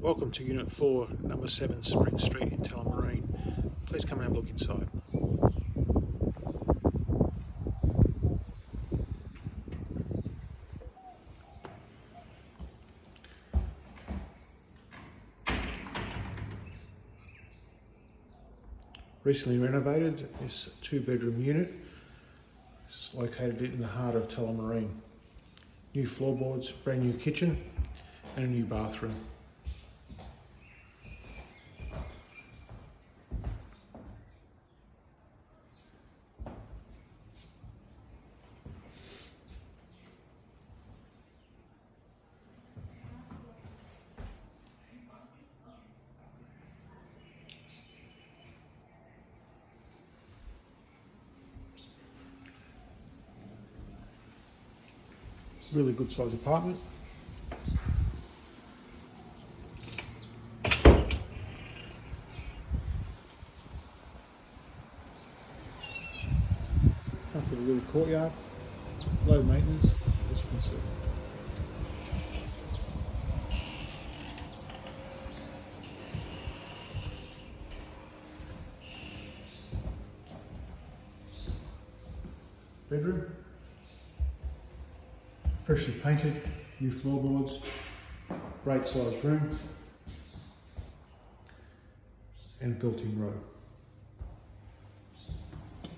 Welcome to Unit 4, Number 7 Spring Street in Tullamarine. Please come and have a look inside. Recently renovated, this 2-bedroom unit. It's located in the heart of Tullamarine. New floorboards, brand new kitchen and a new bathroom. Really good size apartment. Comfortable little courtyard, low maintenance, as you can see. Bedroom. Freshly painted, new floorboards, great sized room and built-in robe.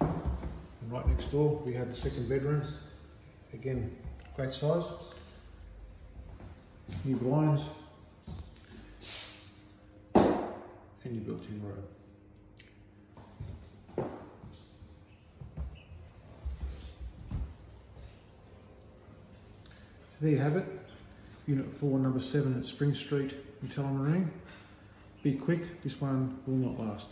And right next door we have the second bedroom, again great size, new blinds and new built-in robe. There you have it, Unit 4, Number 7 at Spring Street in Tullamarine. Be quick, this one will not last.